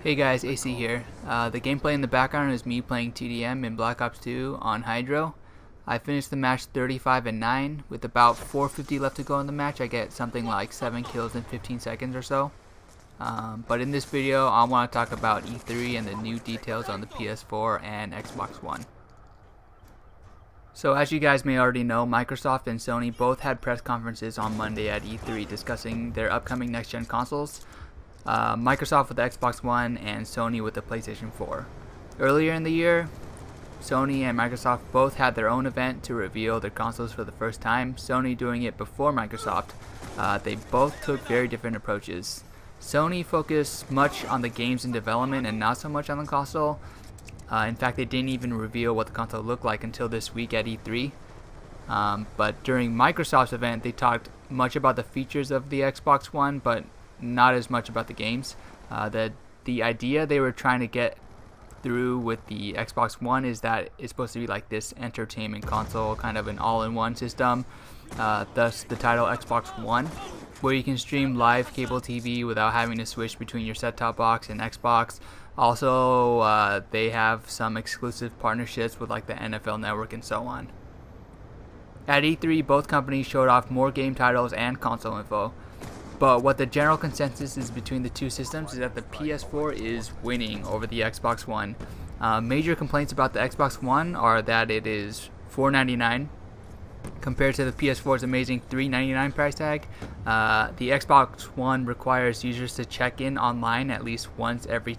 Hey guys, AC here. The gameplay in the background is me playing TDM in Black Ops 2 on Hydro. I finished the match 35-9 with about 450 left to go in the match. I get something like 7 kills in 15 seconds or so. But in this video I want to talk about E3 and the new details on the PS4 and Xbox One. So as you guys may already know, Microsoft and Sony both had press conferences on Monday at E3 discussing their upcoming next-gen consoles. Microsoft with the Xbox One and Sony with the PlayStation 4. Earlier in the year, Sony and Microsoft both had their own event to reveal their consoles for the first time, Sony doing it before Microsoft. They both took very different approaches. Sony focused much on the games in development and not so much on the console. In fact, they didn't even reveal what the console looked like until this week at E3. But during Microsoft's event, they talked much about the features of the Xbox One, but not as much about the games. The idea they were trying to get through with the Xbox One is that it's supposed to be like this entertainment console, kind of an all-in-one system, thus the title Xbox One, where you can stream live cable TV without having to switch between your set-top box and Xbox. Also, they have some exclusive partnerships with like the NFL Network and so on. At E3, both companies showed off more game titles and console info. But what the general consensus is between the two systems is that the PS4 is winning over the Xbox One. Major complaints about the Xbox One are that it is $499 compared to the PS4's amazing $399 price tag. The Xbox One requires users to check in online at least once every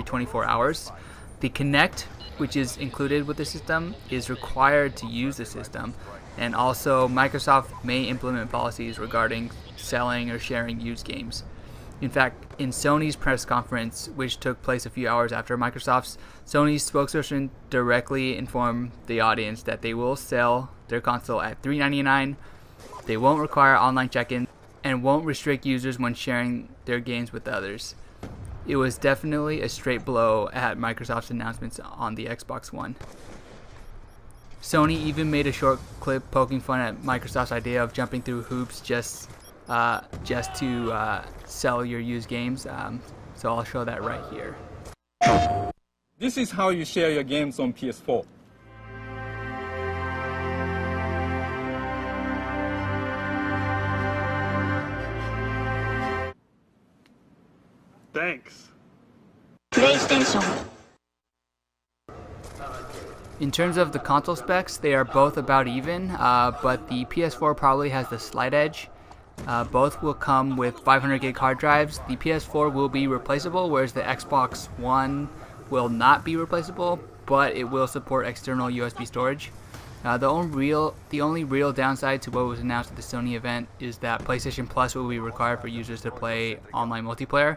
24 hours. The Kinect, which is included with the system, is required to use the system. And also, Microsoft may implement policies regarding selling or sharing used games. In fact, in Sony's press conference, which took place a few hours after Microsoft's, Sony's spokesperson directly informed the audience that they will sell their console at $399, they won't require online check-in, and won't restrict users when sharing their games with others. It was definitely a straight blow at Microsoft's announcements on the Xbox One. Sony even made a short clip poking fun at Microsoft's idea of jumping through hoops just to sell your used games. So I'll show that right here. This is how you share your games on PS4. Thanks. PlayStation. In terms of the console specs, they are both about even, but the PS4 probably has the slight edge. Both will come with 500 gig hard drives. The PS4 will be replaceable, whereas the Xbox One will not be replaceable, but it will support external USB storage. The only real downside to what was announced at the Sony event is that PlayStation Plus will be required for users to play online multiplayer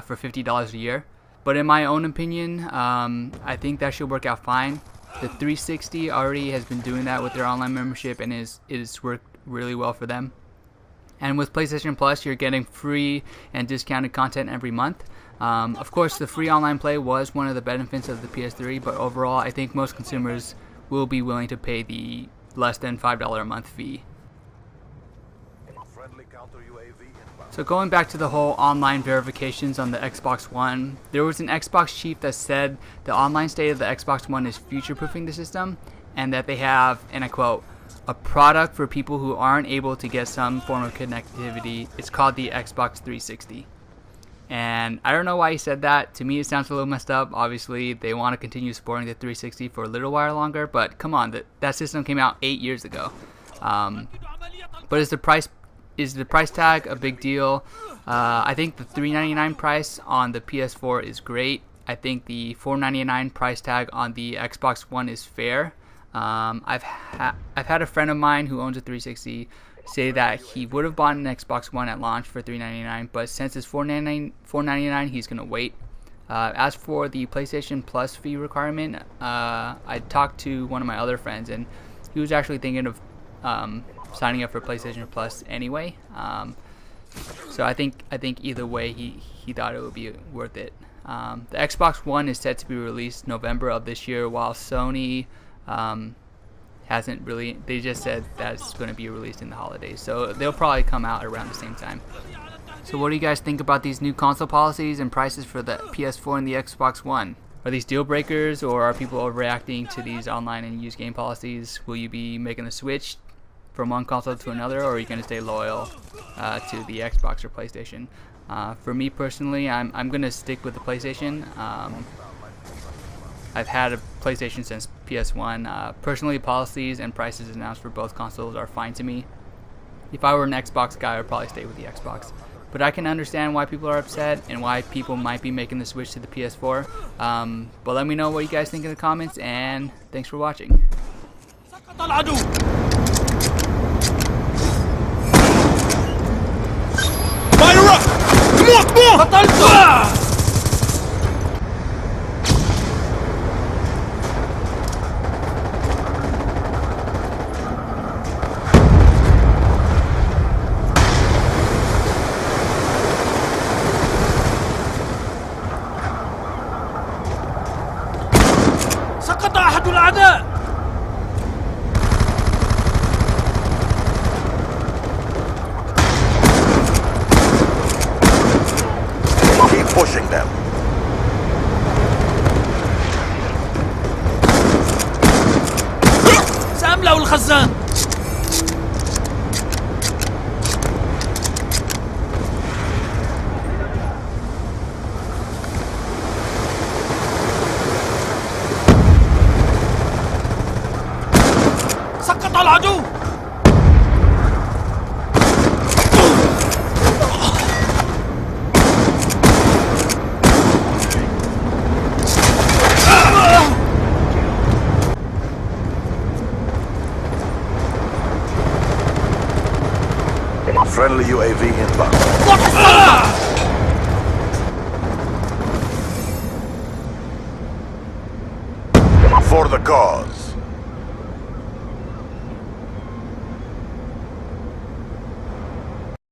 for $50 a year. But in my own opinion, I think that should work out fine. The 360 already has been doing that with their online membership, and it has worked really well for them. And with PlayStation Plus, you're getting free and discounted content every month. Of course, the free online play was one of the benefits of the PS3, but overall, I think most consumers will be willing to pay the less than $5 a month fee. So going back to the whole online verifications on the Xbox One, there was an Xbox chief that said the online state of the Xbox One is future-proofing the system, and that they have, and I quote, a product for people who aren't able to get some form of connectivity. It's called the Xbox 360. And I don't know why he said that. To me, it sounds a little messed up. Obviously, they want to continue supporting the 360 for a little while longer, but come on, that system came out 8 years ago. But is the price tag a big deal? I think the $399 price on the PS4 is great. I think the $499 price tag on the Xbox One is fair. I've had a friend of mine who owns a 360 say that he would have bought an Xbox One at launch for $399, but since it's $499, he's gonna wait. As for the PlayStation Plus fee requirement, I talked to one of my other friends, and he was actually thinking of signing up for PlayStation Plus anyway. So I think either way, he thought it would be worth it. The Xbox One is set to be released November of this year, while Sony hasn't really. They just said that it's going to be released in the holidays, so they'll probably come out around the same time. So what do you guys think about these new console policies and prices for the PS4 and the Xbox One? Are these deal breakers, or are people overreacting to these online and used game policies? Will you be making the switch from one console to another, or are you going to stay loyal to the Xbox or PlayStation? For me personally, I'm going to stick with the PlayStation. I've had a PlayStation since PS1. Personally, policies and prices announced for both consoles are fine to me. If I were an Xbox guy, I would probably stay with the Xbox. But I can understand why people are upset and why people might be making the switch to the PS4. But let me know what you guys think in the comments, and thanks for watching. Fire up! Come on, come on! سقط أحد الأعداء! Keep pushing them. سأملأ الخزان. سقط العدو. Friendly UAV inbound. For the cause.